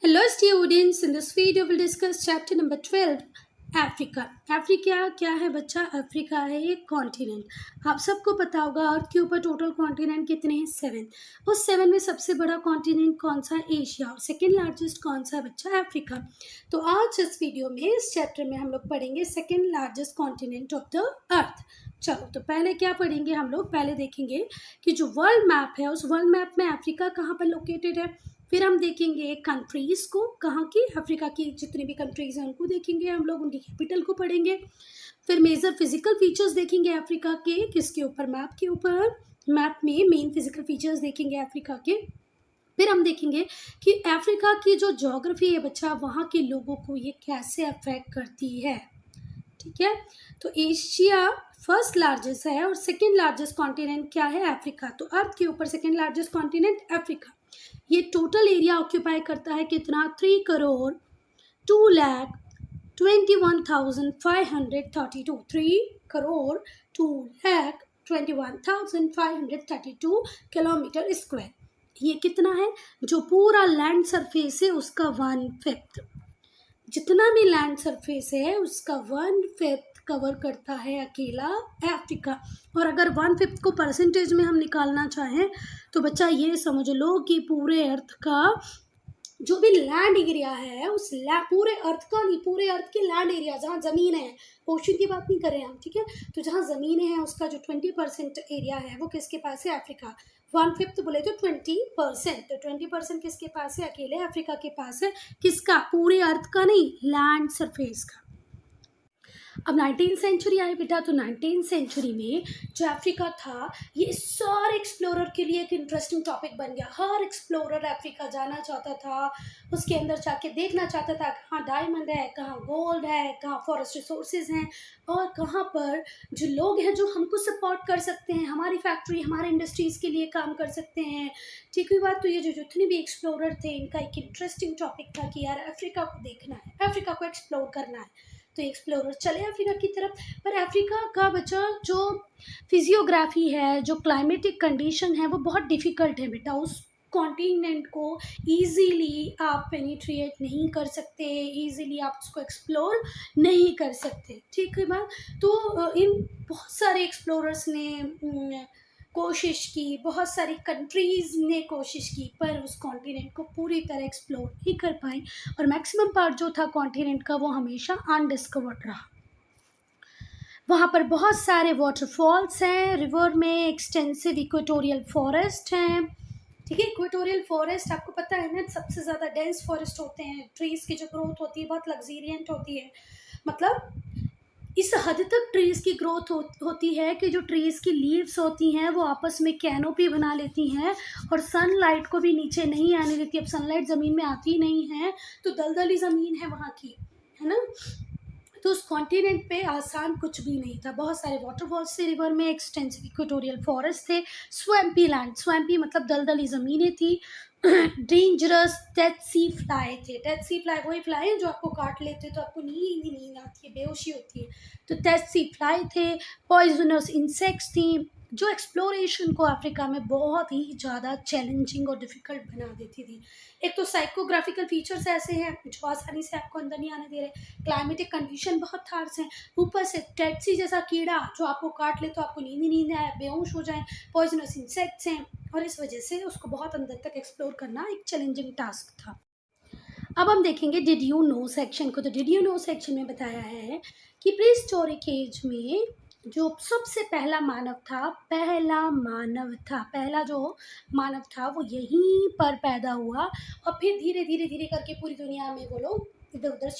Hello students, in this video we'll discuss chapter number 12 Africa. Africa क्या है बच्चा? Africa है एक कॉन्टिनेंट। आप सबको पता होगा अर्थ के ऊपर टोटल कॉन्टिनेंट कितने हैं? 7। उस 7 में सबसे बड़ा कॉन्टिनेंट कौन सा? एशिया। और सेकेंड लार्जेस्ट कौन सा है बच्चा? अफ्रीका। तो आज इस वीडियो में इस चैप्टर में हम लोग पढ़ेंगे second largest continent of the earth. चलो तो पहले क्या पढ़ेंगे हम लोग? पहले देखेंगे कि जो वर्ल्ड मैप है उस वर्ल्ड मैप में अफ्रीका कहाँ पर लोकेटेड है। फिर हम देखेंगे कंट्रीज को, कहाँ की? अफ्रीका की जितनी भी कंट्रीज हैं उनको देखेंगे हम लोग, उनकी कैपिटल को पढ़ेंगे। फिर मेजर फिजिकल फीचर्स देखेंगे अफ्रीका के, किसके ऊपर? मैप के ऊपर। मैप में मेन फिजिकल फीचर्स देखेंगे अफ्रीका के। फिर हम देखेंगे कि अफ्रीका की जो ज्योग्राफी है बच्चा, वहाँ के लोगों को ये कैसे अफेक्ट करती है। ठीक है, तो एशिया फर्स्ट लार्जेस्ट है और सेकेंड लार्जेस्ट कॉन्टिनेंट क्या है? अफ्रीका। तो अर्थ के ऊपर सेकेंड लार्जेस्ट कॉन्टिनेंट अफ्रीका। ये टोटल एरिया ऑक्यूपाई करता है कितना? 3,02,21,532। 3,02,21,532 किलोमीटर स्क्वायर। ये कितना है? जो पूरा लैंड सरफेस है उसका 1/5। जितना भी लैंड सरफेस है उसका 1/5 कवर करता है अकेला अफ्रीका। और अगर 1/5 को परसेंटेज में हम निकालना चाहें तो बच्चा ये समझ लो कि पूरे अर्थ का जो भी लैंड एरिया है उस पूरे अर्थ का नहीं, पूरे अर्थ के लैंड एरिया जहाँ ज़मीन है, ओशन की बात नहीं कर रहे हैं हम, ठीक है। तो जहाँ ज़मीनें हैं उसका जो 20% एरिया है वो किसके पास है? अफ्रीका। 1/5 बोले तो 20%, तो 20% किसके पास है? अकेले अफ्रीका के पास है। किसका? पूरे अर्थ का नहीं, लैंड सरफेस का। अब 19th सेंचुरी आई बेटा, तो 19th सेंचुरी में जो अफ्रीका था ये सारे एक्सप्लोरर के लिए एक इंटरेस्टिंग टॉपिक बन गया। हर एक्सप्लोरर अफ्रीका जाना चाहता था, उसके अंदर जाके देखना चाहता था कहाँ डायमंड है, कहाँ गोल्ड है, कहाँ फॉरेस्ट रिसोर्सेज हैं और कहाँ पर जो लोग हैं जो हमको सपोर्ट कर सकते हैं, हमारी फैक्ट्री हमारे इंडस्ट्रीज़ के लिए काम कर सकते हैं। ठीक हुई बात। तो ये जो जितने भी एक्सप्लोरर थे इनका एक इंटरेस्टिंग टॉपिक था कि यार अफ्रीका को देखना है, अफ्रीका को एक्सप्लोर करना है। तो एक्सप्लोरर चले अफ्रीका की तरफ। पर अफ्रीका का बच्चा जो फिजियोग्राफी है, जो क्लाइमेटिक कंडीशन है वो बहुत डिफ़िकल्ट है बेटा। उस कॉन्टिनेंट को ईजीली आप पेनिट्रेट नहीं कर सकते, ईजीली आप उसको एक्सप्लोर नहीं कर सकते। ठीक है बात। तो इन बहुत सारे एक्सप्लोरर्स ने कोशिश की, बहुत सारी कंट्रीज़ ने कोशिश की, पर उस कॉन्टिनेंट को पूरी तरह एक्सप्लोर नहीं कर पाई और मैक्सिमम पार्ट जो था कॉन्टिनेंट का वो हमेशा अनडिस्कवर्ड रहा। वहाँ पर बहुत सारे वाटरफॉल्स हैं, रिवर में एक्सटेंसिव इक्वेटोरियल फॉरेस्ट हैं। ठीक है, इक्वेटोरियल फॉरेस्ट आपको पता है ना, सबसे ज़्यादा डेंस फॉरेस्ट होते हैं। ट्रीज़ की जो ग्रोथ होती है बहुत लग्जीरियंट होती है, मतलब इस हद तक ट्रीज़ की ग्रोथ होती है कि जो ट्रीज़ की लीव्स होती हैं वो आपस में कैनोपी बना लेती हैं और सनलाइट को भी नीचे नहीं आने देती। अब सनलाइट ज़मीन में आती नहीं है तो दलदली ज़मीन है वहाँ की, है ना। तो उस कॉन्टिनेंट पे आसान कुछ भी नहीं था। बहुत सारे वाटरफॉल्स थे रिवर में, एक्सटेंसिव इक्वेटोरियल फॉरेस्ट थे, स्वैम्पी लैंड, स्वैम्पी मतलब दलदली ज़मीनें थी, डेंजरस डेथ सी फ्लाई थे। डेथ सी फ्लाई वही फ्लाई है जो आपको काट लेते तो आपको नींद आती है, बेहोशी होती है। तो डेथ सी फ्लाई थे, पॉइजनस इंसेक्ट्स थी, जो एक्सप्लोरेशन को अफ्रीका में बहुत ही ज़्यादा चैलेंजिंग और डिफ़िकल्ट बना देती थी। एक तो साइकोग्राफिकल फीचर्स ऐसे हैं जो आसानी से आपको अंदर नहीं आने दे रहे, क्लाइमेटिक कंडीशन बहुत हार्श हैं, ऊपर से डेड सी जैसा कीड़ा जो आपको काट ले तो आपको नींद आए, बेहोश हो जाए, पॉइजनस इंसेक्ट्स हैं और इस वजह से उसको बहुत अंदर तक एक्सप्लोर करना एक चैलेंजिंग टास्क था। अब हम देखेंगे डिड यू नो सेक्शन को। तो डिड यू नो सेक्शन में बताया है कि प्री हिस्टोरिक एज में जो सबसे पहला मानव था, पहला जो मानव था वो यहीं पर पैदा हुआ और फिर धीरे धीरे करके पूरी दुनिया में वो लोग इधर उधर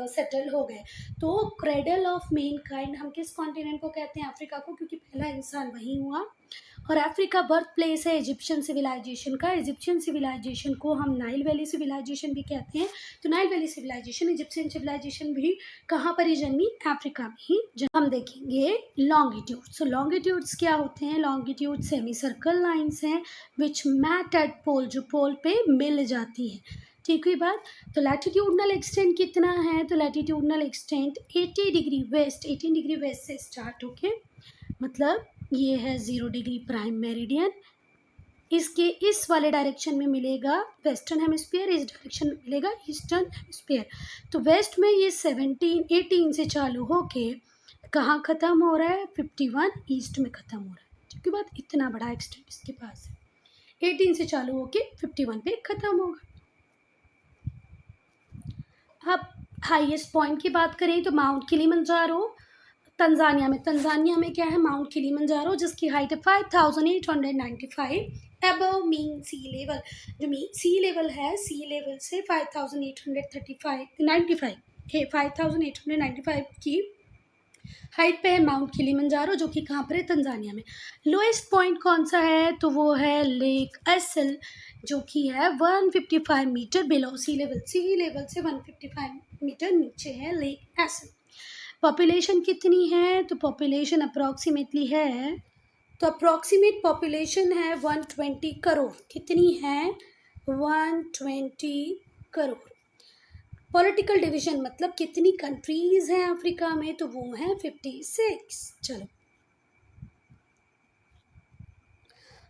सेटल हो गए। तो क्रेडल ऑफ मेन काइंड हम किस कॉन्टिनेंट को कहते हैं? अफ्रीका को, क्योंकि पहला इंसान वहीं हुआ। और अफ्रीका बर्थ प्लेस है इजिप्शियन सिविलाइजेशन का। इजिप्शियन सिविलाइजेशन को हम नाइल वैली सिविलाइजेशन भी कहते हैं। तो Nile valley civilisation, Egyptian civilisation भी कहाँ पर ही जन्मी? अफ्रीका में ही। हम देखेंगे लॉन्गिट्यूड। सो लॉन्गिट्यूड्स क्या होते हैं? लॉन्गिट्यूड सेमी सर्कल लाइन्स हैं विच मैट एट पोल, जो पोल पे मिल जाती है। ठीक हुई बात। तो लैटिट्यूडनल एक्सटेंट कितना है? तो latitudinal extent 80 degree west, 18 degree west से स्टार्ट होके, मतलब ये है 0 डिग्री प्राइम मेरिडियन, इसके इस वाले डायरेक्शन में मिलेगा वेस्टर्न हेमिस्फीयर, इस डायरेक्शन में मिलेगा ईस्टर्न हेमिस्फीयर। तो वेस्ट में ये 18 से चालू होके कहाँ ख़त्म हो रहा है, 51 ईस्ट में ख़त्म हो रहा है। क्योंकि बात इतना बड़ा एक्सटेंट इसके पास है, 18 से चालू होके 51 पे ख़त्म होगा। अब हाईएस्ट पॉइंट की बात करें तो माउंट किलिमंजारो तंजानिया में क्या है, माउंट किलिमंजारो, जिसकी हाइट है 5895 अबव मीन सी लेवल। जो सी लेवल है, सी लेवल से 5895 की हाइट पे है माउंट किलिमंजारो, जो कि कहाँ पर है, तंजानिया में। लोएस्ट पॉइंट कौन सा है, तो वो है लेक एसल, जो कि है 155 मीटर बिलो सी लेवल से 155 मीटर नीचे है लेक एसल। पॉपुलेशन कितनी है, तो पॉपुलेशन अप्रॉक्सीमेटली है, तो अप्रॉक्सीमेट पॉपुलेशन है 120 करोड़। कितनी है, 120 करोड़। पॉलिटिकल डिवीजन मतलब कितनी कंट्रीज हैं अफ्रीका में, तो वो हैं 56। चलो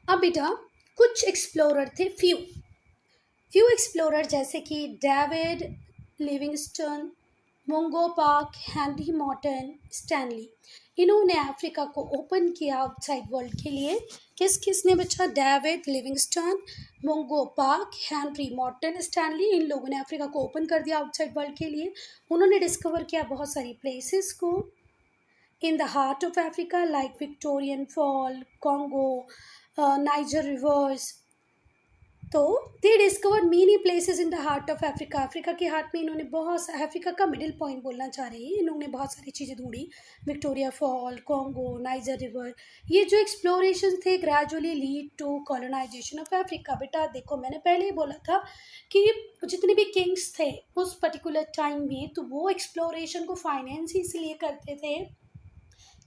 अब बेटा कुछ एक्सप्लोरर थे, फ्यू एक्सप्लोरर, जैसे कि David Livingstone, Mungo Park, Henry Morton, Stanley. इन्होंने अफ्रीका को ओपन किया आउटसाइड वर्ल्ड के लिए। किसने बच्चा, David Livingstone, Mungo Park, Henry Morton, Stanley, इन लोगों ने अफ्रीका को ओपन कर दिया आउटसाइड वर्ल्ड के लिए। उन्होंने डिस्कवर किया बहुत सारी प्लेसेस को in the heart of Africa, like Victorian fall, Congo, Niger rivers. तो they discovered many places in the heart of Africa. Africa के हार्ट में इन्होंने अफ्रीका का मिडिल पॉइंट बोलना चाह रही है, इन्होंने बहुत सारी चीज़ें ढूंढी, Victoria fall, Congo, Niger river. ये जो एक्सप्लोरेशन थे gradually lead to colonisation of Africa. बेटा देखो मैंने पहले ही बोला था कि जितने भी किंग्स थे उस पर्टिकुलर टाइम में, तो वो एक्सप्लोरेशन को फाइनेंस ही इसलिए करते थे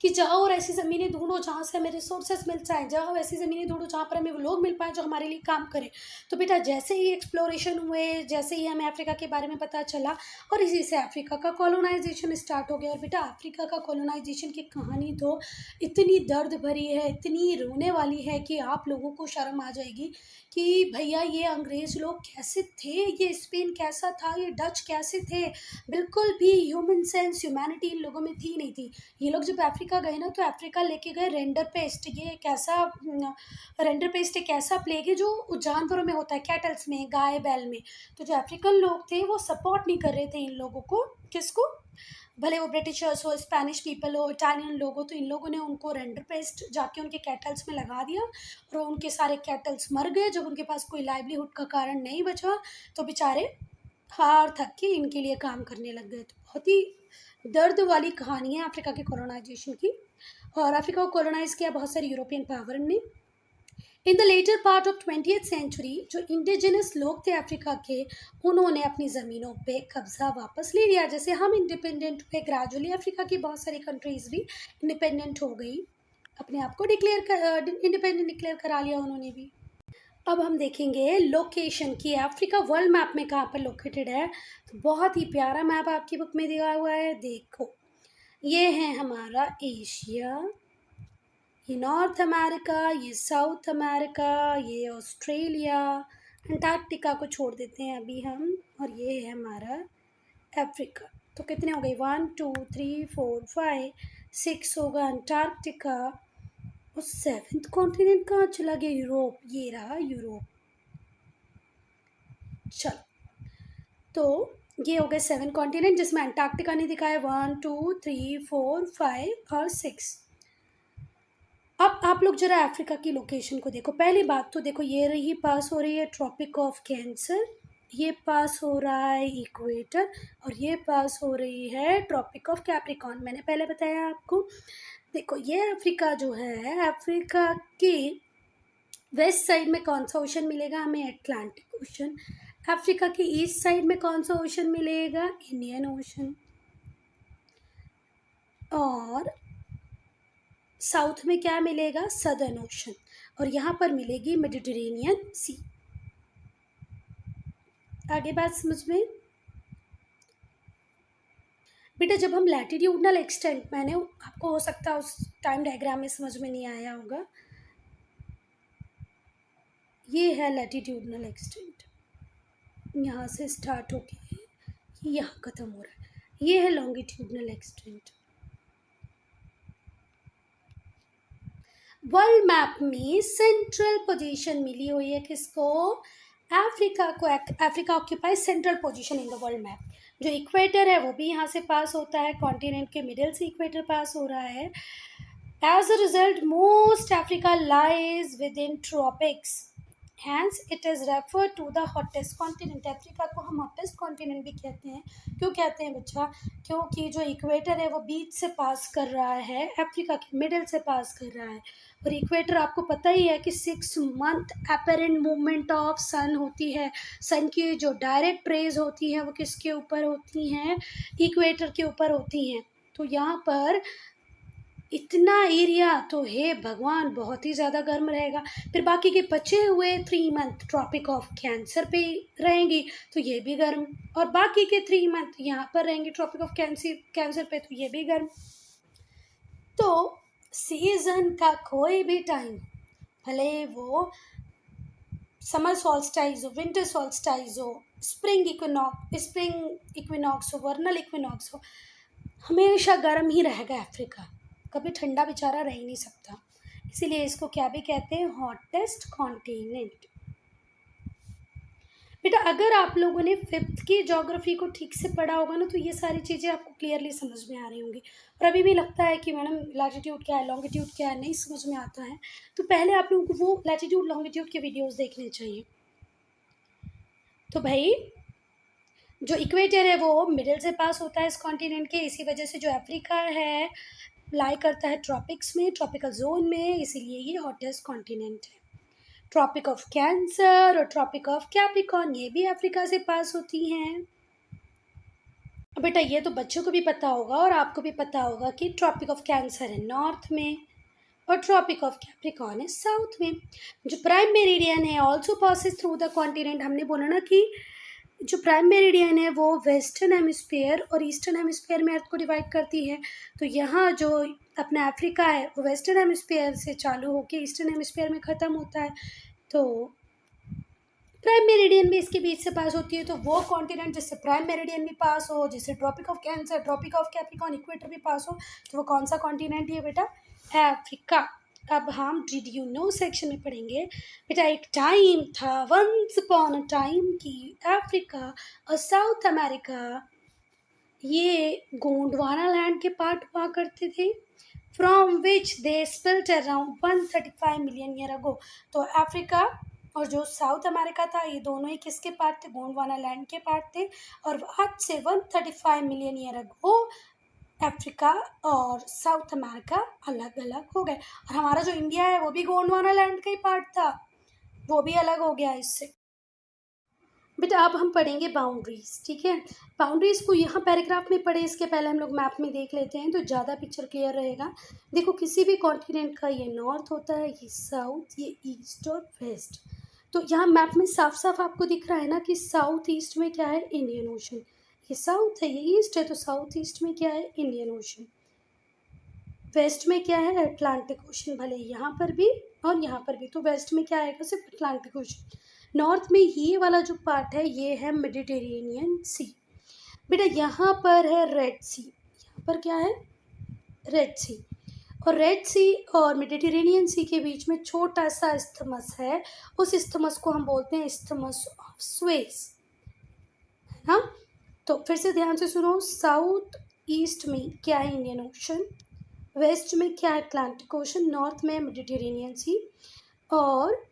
कि जाओ और ऐसी ज़मीनें ढूंढो जहाँ से हमें रिसोर्सेज मिल जाए, जाओ ऐसी ज़मीनें ढूंढो जहाँ पर हमें वो लोग मिल पाए जो हमारे लिए काम करें। तो बेटा जैसे ही एक्सप्लोरेशन हुए, जैसे ही हमें अफ्रीका के बारे में पता चला, और इसी से अफ्रीका का कॉलोनाइजेशन स्टार्ट हो गया। और बेटा अफ्रीका का कॉलोनाइजेशन की कहानी तो इतनी दर्द भरी है, इतनी रोने वाली है कि आप लोगों को शर्म आ जाएगी कि भैया ये अंग्रेज़ लोग कैसे थे, ये स्पेन कैसा था, ये डच कैसे थे। बिल्कुल भी ह्यूमन सेंस, ह्यूमैनिटी इन लोगों में थी नहीं थी। ये लोग जब अफ्रीका गए ना, तो अफ्रीका लेके गए रेंडर पेस्ट। ये एक ऐसा रेंडर पेस्ट एक ऐसा प्लेग है जो जानवरों में होता है, कैटल्स में, गाय बैल में। तो जो अफ्रीकन लोग थे वो सपोर्ट नहीं कर रहे थे इन लोगों को। किसको, भले वो ब्रिटिशर्स हो, स्पेनिश पीपल हो, इटालियन लोग हो, तो इन लोगों ने उनको रेंडर पेस्ट जाके उनके कैटल्स में लगा दिया और उनके सारे कैटल्स मर गए। जब उनके पास कोई लाइवलीहुड का कारण नहीं बचा तो बेचारे हार थक के इनके लिए काम करने लग गए। तो बहुत ही दर्द वाली कहानी है अफ्रीका के कॉलोनाइजेशन की। और अफ्रीका को कॉलोनाइज किया बहुत सारी यूरोपियन पावर ने। In the latter part of 20th century जो इंडिजिनस लोग थे अफ्रीका के, उन्होंने अपनी ज़मीनों पे कब्जा वापस ले लिया। जैसे हम इंडिपेंडेंट हुए ग्रेजुअली, अफ्रीका की बहुत सारी कंट्रीज़ भी इंडिपेंडेंट हो गई, अपने आप को इंडिपेंडेंट डिक्लेयर करा लिया उन्होंने भी। अब हम देखेंगे लोकेशन की, अफ्रीका वर्ल्ड मैप में कहाँ पर लोकेटेड है। तो बहुत ही प्यारा मैप आपकी बुक में दिया हुआ है, देखो ये है हमारा एशिया, ये नॉर्थ अमेरिका, ये साउथ अमेरिका, ये ऑस्ट्रेलिया, अंटार्कटिका को छोड़ देते हैं अभी हम, और ये है हमारा अफ्रीका। तो कितने हो गए, 1 2 3 4 5 6 होगा अंटार्कटिका। और 7th कॉन्टिनेंट कहाँ चला गया, यूरोप, ये रहा यूरोप। चलो तो ये हो गए 7 कॉन्टिनेंट, जिसमें अंटार्कटिका ने दिखाया 1 2 3 4 5 और 6। अब आप लोग जरा अफ्रीका की लोकेशन को देखो। पहली बात तो देखो, ये रही पास हो रही है ट्रॉपिक ऑफ कैंसर, ये पास हो रहा है इक्वेटर, और ये पास हो रही है ट्रॉपिक ऑफ कैप्रिकॉर्न। मैंने पहले बताया आपको। देखो ये अफ्रीका जो है, अफ्रीका के वेस्ट साइड में कौन सा ओशन मिलेगा हमें, अटलांटिक ओशन। अफ्रीका के ईस्ट साइड में कौन सा ओशन मिलेगा, इंडियन ओशन। और साउथ में क्या मिलेगा, सदर्न ओशन। और यहाँ पर मिलेगी मेडिटेरेनियन सी। आगे बात समझ में। बेटा जब हम लैटिट्यूडनल एक्सटेंट, मैंने आपको हो सकता है उस टाइम डायग्राम में समझ में नहीं आया होगा, ये है लैटिट्यूडनल एक्सटेंट, यहाँ से स्टार्ट होके यहाँ ख़त्म हो रहा है। ये है लॉन्गिट्यूडनल एक्सटेंट। वर्ल्ड मैप में सेंट्रल पोजीशन मिली हुई है किसको? अफ्रीका को। Africa occupy central position in the world map. जो इक्वेटर है वो भी यहाँ से पास होता है, कॉन्टिनेंट के मिडिल से इक्वेटर पास हो रहा है। As a result most Africa lies within tropics, hence it is refer to the hottest continent. Africa को हम हॉटेस्ट कॉन्टिनेंट भी कहते हैं। क्यों कहते हैं बच्चा? क्योंकि जो इक्वेटर है वो बीच से पास कर रहा है, अफ्रीका के मिडिल से पास कर रहा है। और इक्वेटर आपको पता ही है कि 6 मंथ अपेरेंट मूवमेंट ऑफ सन होती है। सन की जो डायरेक्ट रेज होती हैं वो किसके ऊपर होती हैं? इक्वेटर के ऊपर होती हैं। तो यहाँ पर इतना एरिया तो हे भगवान बहुत ही ज़्यादा गर्म रहेगा। फिर बाकी के बचे हुए 3 मंथ ट्रॉपिक ऑफ कैंसर पे रहेंगी तो ये भी गर्म, और बाकी के 3 मंथ यहाँ पर रहेंगे ट्रॉपिक ऑफ कैंसर पे तो ये भी गर्म। तो सीज़न का कोई भी टाइम, भले वो समर सॉल्स्टाइज हो, विंटर सॉल्स्टाइज हो, स्प्रिंग इक्विनॉक्स हो, वर्नल इक्विनॉक्स हो, हमेशा गर्म ही रहेगा अफ्रीका। कभी ठंडा बेचारा रह ही नहीं सकता। इसीलिए इसको क्या भी कहते हैं? Hottest continent. बेटा अगर आप लोगों ने 5th की ज्योग्राफी को ठीक से पढ़ा होगा ना तो ये सारी चीज़ें आपको क्लियरली समझ में आ रही होंगी। और अभी भी लगता है कि मैडम लैटिट्यूड क्या है, लॉन्गिट्यूड क्या है, नहीं समझ में आता है, तो पहले आप लोगों को वो लैटिट्यूड लॉन्गिट्यूड के वीडियोस देखने चाहिए। तो भाई जो इक्वेटर है वो मिडिल से पास होता है इस कॉन्टिनेंट के, इसी वजह से जो अफ्रीका है लाई करता है ट्रॉपिक्स में, ट्रॉपिकल जोन में, इसीलिए ये हॉटेस्ट कॉन्टिनेंट है। ट्रॉपिक ऑफ कैंसर और ट्रॉपिक ऑफ कैप्रिकॉर्न ये भी अफ्रीका से पास होती हैं। बेटा ये तो बच्चों को भी पता होगा और आपको भी पता होगा कि ट्रॉपिक ऑफ कैंसर है नॉर्थ में और ट्रॉपिक ऑफ कैप्रिकॉर्न है साउथ में। जो प्राइम मेरिडियन है also passes through the continent. हमने बोला ना कि जो प्राइम मेरिडियन है वो वेस्टर्न हेमिस्फीयर और ईस्टर्न हेमिस्फीयर में अर्थ को डिवाइड करती है। तो यहाँ जो अपना अफ्रीका है वो वेस्टर्न हेमिस्फीयर से चालू होकर ईस्टर्न हेमिस्फीयर में ख़त्म होता है। तो प्राइम मेरिडियन भी इसके बीच से पास होती है। तो वो कॉन्टिनेंट जिससे प्राइम मेरिडियन भी पास हो, जिससे tropic of cancer, tropic of capricorn, equator भी पास हो, तो वो कौन सा कॉन्टिनेंट है बेटा? अफ्रीका। अब हम डिड यू नो सेक्शन में पढ़ेंगे। बेटा एक टाइम था, वंस अपॉन अ टाइम, की अफ्रीका और साउथ अमेरिका ये गोंडवाना लैंड के पार्ट हुआ करते थे, from which they spilt around 135 million year ago. तो अफ्रीका और जो साउथ अमेरिका था ये दोनों ही किसके पार्ट थे? गोंडवाना लैंड के पार्ट थे। और आज से 135 मिलियन ईयर अगो अफ्रीका और साउथ अमेरिका अलग अलग हो गए। और हमारा जो इंडिया है वो भी गोंडवाना लैंड का ही पार्ट था, वो भी अलग हो गया इससे। बेटा अब हम पढ़ेंगे बाउंड्रीज, ठीक है। बाउंड्रीज को यहाँ पैराग्राफ में पढ़े, इसके पहले हम लोग मैप में देख लेते हैं तो ज़्यादा पिक्चर क्लियर रहेगा। देखो किसी भी कॉन्टिनेंट का ये नॉर्थ होता है, ये साउथ, ये ईस्ट और वेस्ट। तो यहाँ मैप में साफ साफ आपको दिख रहा है ना कि साउथ ईस्ट में क्या है? Indian ocean. ये साउथ है, ये ईस्ट है, तो साउथ ईस्ट में क्या है? Indian ocean. वेस्ट में क्या है? Atlantic ocean. भले यहाँ पर भी और यहाँ पर भी, तो वेस्ट में क्या आएगा? सिर्फ अटलांटिक ओशन। नॉर्थ में ये वाला जो पार्ट है ये है मेडिटेरेनियन सी। बेटा यहाँ पर है रेड सी, यहाँ पर क्या है? रेड सी। और रेड सी और मेडिटेरेनियन सी के बीच में छोटा सा इस्थमस है, उस इस्थमस को हम बोलते हैं इस्थमस ऑफ सुएज, है ना। तो फिर से ध्यान से सुनो, साउथ ईस्ट में क्या है? Indian ocean. वेस्ट में क्या है? Atlantic ocean. नॉर्थ में मेडिटेरेनियन सी। और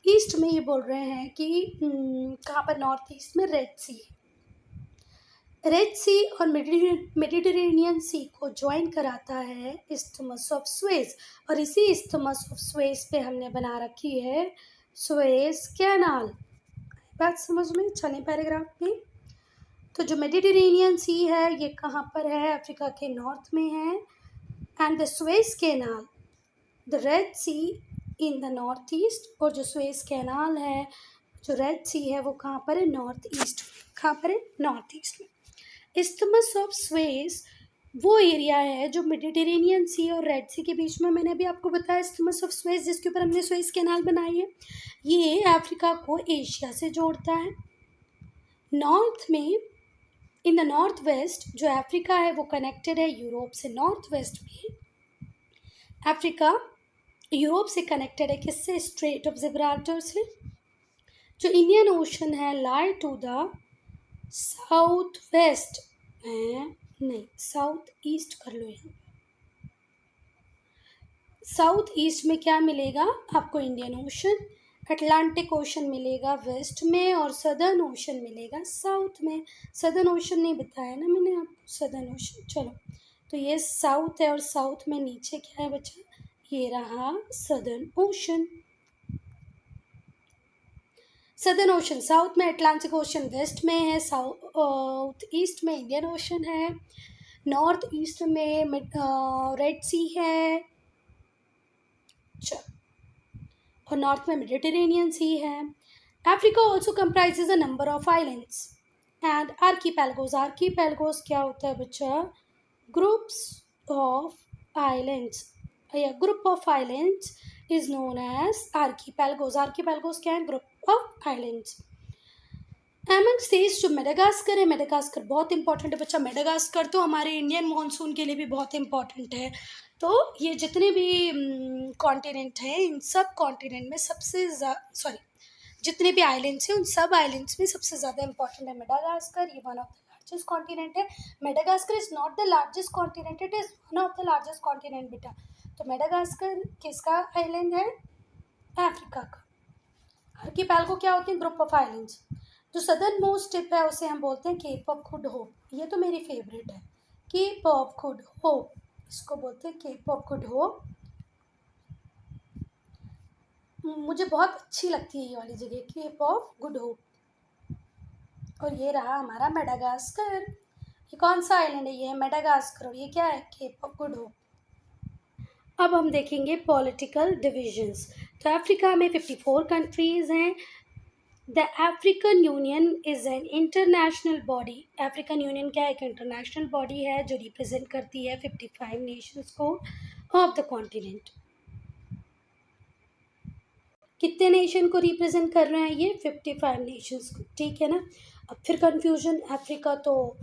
ईस्ट में ये बोल रहे हैं कि कहाँ पर? नॉर्थ ईस्ट में रेड सी है। रेड सी और मेडिटेरेनियन सी को ज्वाइन कराता है इस्थमस ऑफ सुएज, और इसी इस्थमस ऑफ सुएज पे हमने बना रखी है सुएज कैनाल। बात समझ में? चलें पैराग्राफ में। तो जो मेडिटेरेनियन सी है ये कहाँ पर है? अफ्रीका के नॉर्थ में है। And the Suez canal, the red sea in the north east. और जो सुएज कैनाल है, जो रेड सी है, वो कहाँ पर है? नॉर्थ ईस्ट में। कहाँ पर है? नॉर्थ ईस्ट में। इस्थमस ऑफ सुएज वो एरिया है जो मेडिटेरेनियन सी और रेड सी के बीच में, मैंने अभी आपको बताया इस्थमस ऑफ सुएज, जिसके ऊपर हमने सुएज कैनाल बनाई है, ये अफ्रीका को एशिया से जोड़ता है। नॉर्थ में, इन द नॉर्थ वेस्ट जो अफ्रीका है वो कनेक्टेड है यूरोप से। नॉर्थ वेस्ट में अफ्रीका यूरोप से कनेक्टेड है किससे? स्ट्रेट ऑफ जिब्राल्टर से। जो इंडियन ओशन है lie to the south west, नहीं साउथ ईस्ट कर लो यहाँ। साउथ ईस्ट में क्या मिलेगा आपको? Indian ocean. अटलांटिक ओशन मिलेगा वेस्ट में और सदर्न ओशन मिलेगा साउथ में। सदर्न ओशन नहीं बताया ना मैंने आपको, सदर्न ओशन। चलो, तो ये साउथ है और साउथ में नीचे क्या है बच्चा? ये रहा Southern Ocean. Southern Ocean south में, अटलांटिक ओशन वेस्ट में है, साउथ ईस्ट में इंडियन ओशन है, नॉर्थ ईस्ट में रेड सी है, और नॉर्थ में मेडिटेरेनियन सी है। Africa also comprises a number of islands and archipelagos. Archipelagos क्या होता है बच्चा? ग्रुप्स ऑफ आइलैंड्स, या group of islands is known as archipelagos. Archipelagos क्या है? Group of islands. Among these जो मेडागास्कर है, मेडागास्कर बहुत इंपॉर्टेंट है बच्चा। मेडागास्कर तो हमारे इंडियन मॉनसून के लिए भी बहुत इंपॉर्टेंट है। तो ये जितने भी कॉन्टिनेंट हैं, इन सब कॉन्टिनेंट में सबसे जितने भी आइलैंड्स हैं उन सब आइलैंड्स में सबसे ज़्यादा इंपॉर्टेंट है मेडागास्कर। ये one of the largest continent है। Madagascar is not the largest continent, it is one of the largest continent बेटा। तो मेडागास्कर किसका आइलैंड है? अफ्रीका का। आर्कीपेलगो क्या होते हैं? Group of islands. जो सदर्न मोस्ट टिप है उसे हम बोलते हैं केप ऑफ गुड होप। ये तो मेरी फेवरेट है, केप ऑफ गुड होप, इसको बोलते हैं केप ऑफ गुड होप। मुझे बहुत अच्छी लगती है ये वाली जगह, केप ऑफ गुड होप। और ये रहा हमारा मेडागास्कर। ये कौन सा आइलैंड है? ये है मेडागास्कर, और ये क्या है? Cape of good hope. अब हम देखेंगे पॉलिटिकल डिविजन्स। तो अफ्रीका में 54 कंट्रीज़ हैं। The African union is an international body. African union क्या है? एक इंटरनेशनल बॉडी है जो रिप्रेजेंट करती है 55 नेशंस को ऑफ द कॉन्टिनेंट। कितने नेशन को रिप्रेजेंट कर रहे हैं ये? 55 नेशंस को, ठीक है ना। अब फिर कन्फ्यूजन, अफ्रीका तो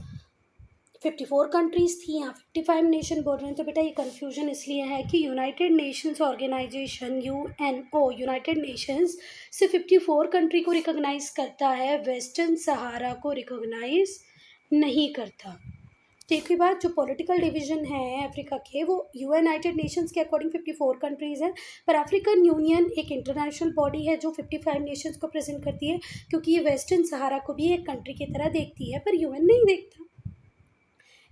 54 कंट्रीज़ थी, यहाँ 55 नेशन बोल रहे हैं। तो बेटा ये कन्फ्यूजन इसलिए है कि United Nations organisation UNO, United Nations से 54 कंट्री को रिकॉग्नाइज करता है, वेस्टर्न सहारा को रिकॉग्नाइज नहीं करता। ठीक है बात। जो पॉलिटिकल डिवीजन है अफ्रीका के, वो यूनाइटेड नेशंस के अकॉर्डिंग 54 कंट्रीज़ हैं, पर अफ्रीकन यूनियन एक इंटरनेशनल बॉडी है जो 55 नेशंस को प्रेजेंट करती है, क्योंकि ये वेस्टर्न सहारा को भी एक कंट्री की तरह देखती है, पर यूएन नहीं देखता।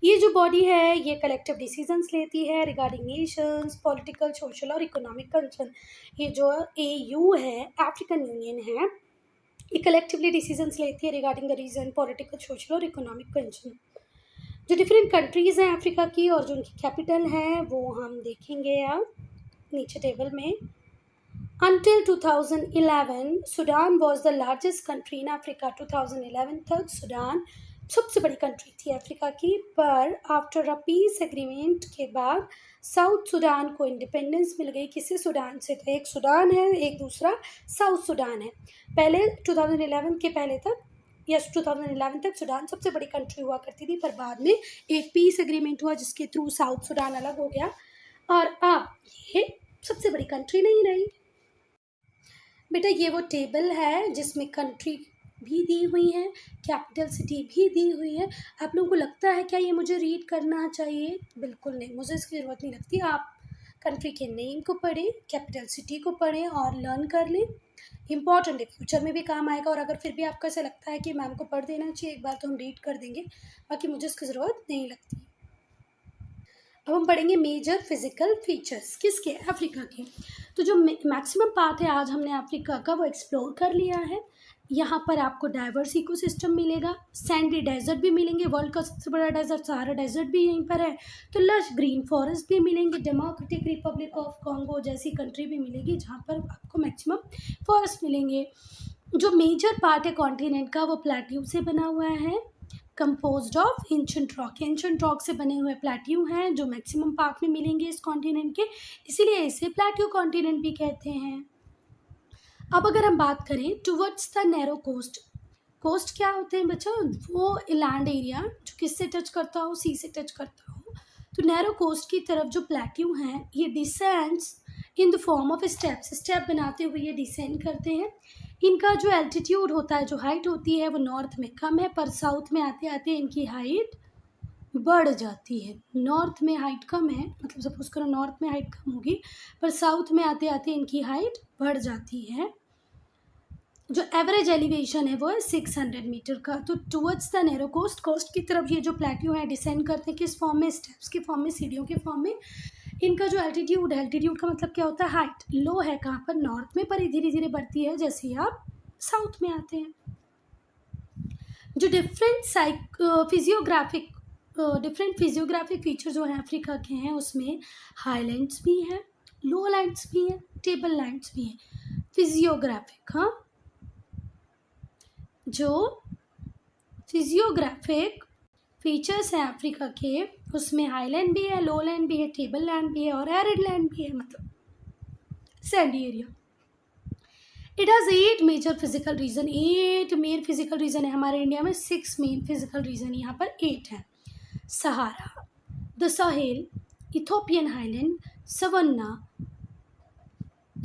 ये जो बॉडी है ये कलेक्टिव डिसीजंस लेती है रिगार्डिंग नेशंस, पॉलिटिकल, सोशल और इकोनॉमिक कंसर्न। ये जो AU है, अफ्रीकन यूनियन है, ये कलेक्टिवली डिसीजंस लेती है regarding the region, political, social और इकोनॉमिक कंसर्न। जो डिफरेंट कंट्रीज़ हैं अफ्रीका की और जो उनकी कैपिटल है वो हम देखेंगे अब नीचे टेबल में। Until 2011, Sudan was the largest country in Africa. 2011 तक सुडान सबसे बड़ी कंट्री थी अफ्रीका की, पर आफ्टर अ पीस एग्रीमेंट के बाद साउथ सुडान को इंडिपेंडेंस मिल गई। किसी सुडान से? तो एक सुडान है, एक दूसरा साउथ सुडान है। पहले 2011 के पहले तक, यस 2011 तक सुडान सबसे बड़ी कंट्री हुआ करती थी, पर बाद में एक पीस एग्रीमेंट हुआ जिसके थ्रू साउथ सुडान अलग हो गया और अब ये सबसे बड़ी कंट्री नहीं रही। बेटा ये वो टेबल है जिसमें कंट्री भी दी हुई है, कैपिटल सिटी भी दी हुई है। आप लोगों को लगता है क्या ये मुझे रीड करना चाहिए? बिल्कुल नहीं, मुझे इसकी ज़रूरत नहीं लगती। आप कंट्री के नेम को पढ़ें, कैपिटल सिटी को पढ़ें और लर्न कर लें। इंपॉर्टेंट है, फ्यूचर में भी काम आएगा। और अगर फिर भी आपको ऐसा लगता है कि मैम को पढ़ देना चाहिए एक बार, तो हम रीड कर देंगे, बाकी मुझे इसकी ज़रूरत नहीं लगती। अब हम पढ़ेंगे मेजर फिजिकल फीचर्स किसके? अफ्रीका के। तो जो मैक्सिमम पार्ट है आज हमने अफ्रीका का वो एक्सप्लोर कर लिया है। यहाँ पर आपको डाइवर्स इकोसिस्टम मिलेगा, सैंडी डेजर्ट भी मिलेंगे, वर्ल्ड का सबसे बड़ा डेजर्ट सहारा डेजर्ट भी यहीं पर है। तो लश ग्रीन फॉरेस्ट भी मिलेंगे, डेमोक्रेटिक रिपब्लिक ऑफ कॉन्गो जैसी कंट्री भी मिलेगी जहाँ पर आपको मैक्सिमम फॉरेस्ट मिलेंगे। जो मेजर पार्ट है कॉन्टिनेंट का वो प्लेट्यू से बना हुआ है, composed of ancient rock. Ancient rock से बने हुए प्लेट्यू हैं जो मैक्सिमम पार्ट में मिलेंगे इस कॉन्टिनेंट के, इसीलिए इसे प्लेट्यू कॉन्टिनेंट भी कहते हैं। अब अगर हम बात करें towards the narrow coast, coast क्या होते हैं बच्चों? वो लैंड एरिया जो किससे टच करता हो, सी से टच करता हो। तो नैरो कोस्ट की तरफ जो प्लेट्यू हैं ये descends in the form of steps, step बनाते हुए ये डिसेंड करते हैं। इनका जो एल्टीट्यूड होता है, जो हाइट होती है वो नॉर्थ में कम है, पर साउथ में आते आते इनकी हाइट बढ़ जाती है। नॉर्थ में हाइट कम है, मतलब सपोज करो नॉर्थ में हाइट कम होगी, पर साउथ में आते आते इनकी हाइट बढ़ जाती है। जो एवरेज एलिवेशन है वो है 600 मीटर का। तो towards the narrow coast, coast की तरफ ये जो प्लेट्यू है डिसेंड करते हैं किस फॉर्म में? स्टेप्स के फॉर्म में, सीढ़ियों के फॉर्म में। इनका जो एल्टीट्यूड है, एल्टीट्यूड का मतलब क्या होता है? हाइट। लो है कहाँ पर? नॉर्थ में, पर ये धीरे धीरे बढ़ती है जैसे ही आप साउथ में आते हैं। जो डिफरेंट फिजियोग्राफिक फीचर जो हैं अफ्रीका के हैं, उसमें हाईलैंड्स भी हैं, लो लैंड्स भी हैं, टेबल लैंड्स भी हैं। फिजियोग्राफिक, हाँ, जो फिजियोग्राफिक फीचर्स हैं अफ्रीका के, उसमें हाईलैंड भी है, लो लैंड भी है, टेबल लैंड भी है और एरिड लैंड भी है, मतलब sandy area. It has 8 major physical region, 8 main physical region है। हमारे इंडिया में 6 मेन फिजिकल रीजन, यहाँ पर 8 है। Sahara, the Sahel, Ethiopian highland,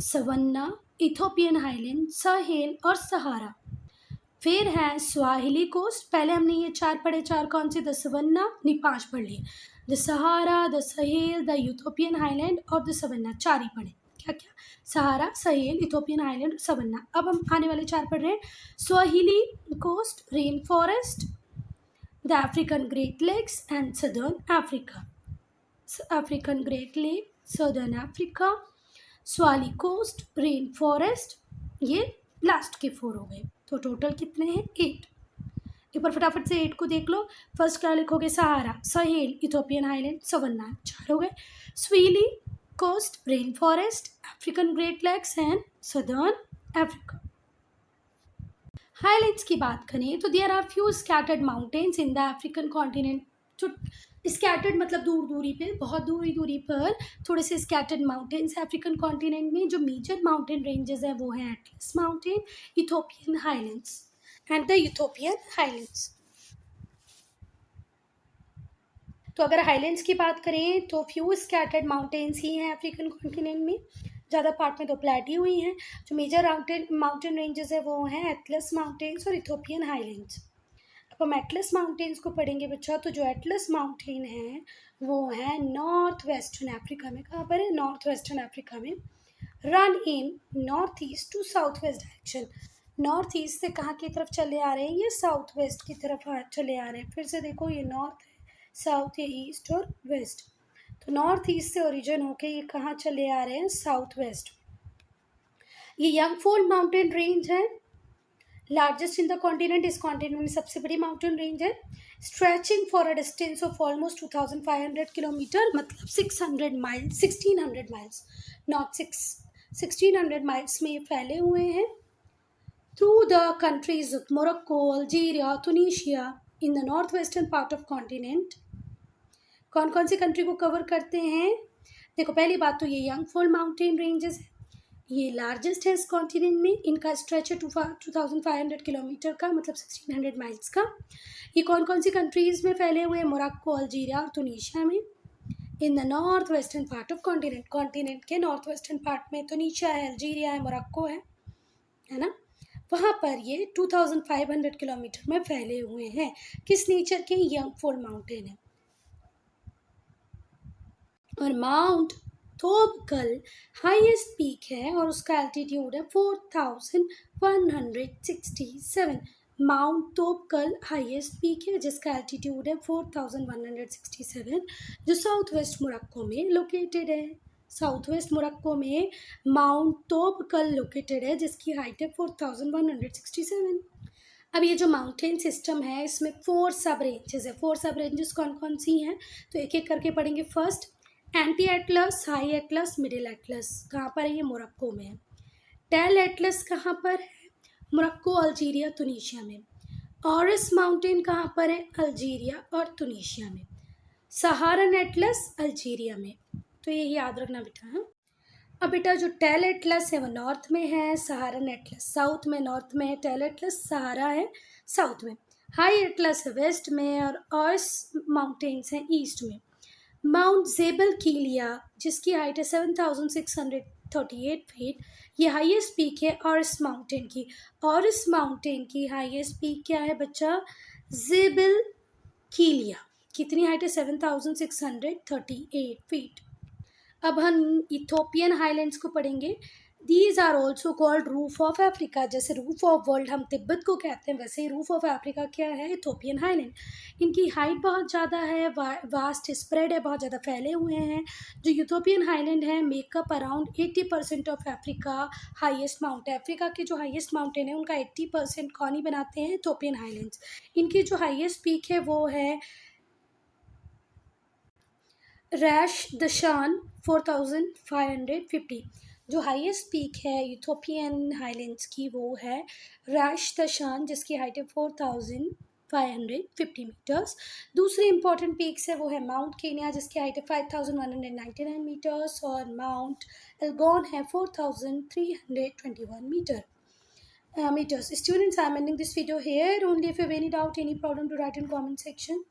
savanna, Ethiopian highland, Sahel और सहारा। फिर है स्वाहिली कोस्ट, पहले हमने ये 4 पढ़े, 4 कौन से? द सवन्ना, नहीं 5 पढ़ लिए, the Sahara, the Sahel, the Ethiopian highland और द सवन्ना, 4 ही पढ़े। क्या क्या? Sahara, Sahel, Ethiopian highland, savanna. अब हम आने वाले 4 पढ़ रहे हैं। Swahili coast, rain forest, the African great lakes and southern Africa. African Great Lake, southern Africa, Swahili coast, rain forest, ये लास्ट के 4 हो गए। तो टोटल कितने हैं? 8। एक बार फटाफट से 8 को देख लो। फर्स्ट क्या लिखोगे? Sahara, Sahel, Ethiopian highland, savanna, 4 हो गए। Swahili coast, rain forest, African great lakes and southern Africa. Highlands की बात करें तो there are few scattered mountains in the African continent. जो स्कैटर्ड मतलब दूर दूरी पे, बहुत दूरी दूरी पर थोड़े से स्कैटर्ड माउंटेन्स है अफ्रीकन कॉन्टिनेंट में। जो मेजर माउंटेन रेंजेस हैं वो हैं Atlas mountain, Ethiopian highlands and the Ethiopian highlands. तो अगर हाईलैंड्स की बात करें तो फ्यू स्कैटर्ड माउंटेन्स ही हैं अफ्रीकन कॉन्टिनेंट में, ज़्यादा पार्ट में तो प्लेट्यू हुई हैं। जो मेजर माउंटेन रेंजेस है वो हैं एटलस माउंटेन्स और इथोपियन हाईलैंड्स। अब हम एटलस माउंटेन्स को पढ़ेंगे बच्चा। तो जो एटलस माउंटेन है वो है नॉर्थ वेस्टर्न अफ्रीका में। कहाँ पर है? नॉर्थ वेस्टर्न अफ्रीका में। Run in north east to south west direction. North east से कहाँ की तरफ चले आ रहे हैं? ये साउथ वेस्ट की तरफ चले आ रहे हैं। फिर से देखो, ये नॉर्थ है, साउथ है, ईस्ट और वेस्ट। तो नॉर्थ ईस्ट से ओरिजिन होके ये कहाँ चले आ रहे हैं? South west. ये यंगफोल्ड माउंटेन रेंज है, लार्जेस्ट इन द कॉन्टिनेंट। इस कॉन्टिनेंट में सबसे बड़ी माउंटेन रेंज है। Stretching for a distance of almost 2500 kilometre, मतलब 600 माइल्स, 1600 माइल्स, नॉट 1600 माइल्स में ये फैले हुए हैं। Through the countries of Morocco, Algeria, Tunisia in the north western part of continent. कौन कौन सी कंट्री को कवर करते हैं? देखो, पहली बात तो ये यंगफोल्ड माउंटेन रेंजेस है, ये लार्जेस्ट है इस कॉन्टिनेंट में। इनका स्ट्रेच है 2500 किलोमीटर का, मतलब 1600 माइल्स का। ये कौन कौन सी कंट्रीज़ में फैले हुए हैं? मोरक्को, अल्जीरिया और तुनीशिया में। इन the north western part of continent, continent के नॉर्थ वेस्टर्न पार्ट में तुनीशिया है, अल्जीरिया है, मोरक्को है ना। वहाँ पर ये 2500 किलोमीटर में फैले हुए हैं। किस नेचर के? यंगफोल्ड माउंटेन है। और माउंट थोबकल हाईएस्ट पीक है और उसका एल्टीट्यूड है 4167। माउंट थोबकल हाईएस्ट पीक है जिसका एल्टीट्यूड है 4167, जो साउथ वेस्ट मोरक्को में लोकेटेड है। साउथ वेस्ट मोरक्को में माउंट थोबकल लोकेटेड है जिसकी हाइट है 4167। अब ये जो माउंटेन सिस्टम है इसमें 4 सब रेंजेस है। 4 सब रेंजेस कौन कौन सी हैं? तो एक एक करके पढ़ेंगे। First, anti Atlas, high Atlas, middle Atlas. कहाँ पर है? ये मोरक्को में है। टेल एटलस कहाँ पर है? मोरक्को, अल्जीरिया, तुनीशिया में। ऑरस माउंटेन कहाँ पर है? अल्जीरिया और तुनीशिया में। सहारन एटलस अल्जीरिया में। तो ये याद रखना बेटा। हाँ, अब बेटा जो टेल एटलस है वो नॉर्थ में है, सहारन एटलस साउथ में, नॉर्थ में है टेल एटलस, सहारा है साउथ में, हाई एटलस है वेस्ट में और ऑरस माउंटेन्स हैं ईस्ट में। माउंट जेबल कीलिया जिसकी हाइट है 7638 फीट, ये हाईएस्ट पीक है ऑरस माउंटेन की। ऑरस माउंटेन की हाईएस्ट पीक क्या है बच्चा? जेबल कीलिया। कितनी हाइट है? 7638 फीट। अब हम इथोपियन हाईलैंड्स को पढ़ेंगे। These are also called roof of Africa. जैसे रूफ ऑफ वर्ल्ड हम तिब्बत को कहते हैं, वैसे ही रूफ ऑफ अफ्रीका क्या है? Ethiopian highland. इनकी हाइट बहुत ज़्यादा है, वास्ट स्प्रेड है, बहुत ज़्यादा फैले हुए हैं। जो यूथोपियन हाईलैंड है makeup around 80% of Africa highest mountain. Africa के जो हाईएस्ट माउंटेन है उनका 80% कौन ही बनाते हैं? Ethiopian highlands. इनकी जो हाईएस्ट पीक है वो है रैश दशान 4550। जो हाईएस्ट पीक है यूथोपियन हाईलैंड्स की वो है रैश दशान जिसकी हाइट है 4550 मीटर्स। दूसरी इंपॉर्टेंट पीक्स है वो है माउंट केनिया जिसकी हाइट है 5199 मीटर्स और माउंट एल्गोन है 4321 meters. Students, I'm ending this video here. Only if you have any doubt, any problem, to write in comment section.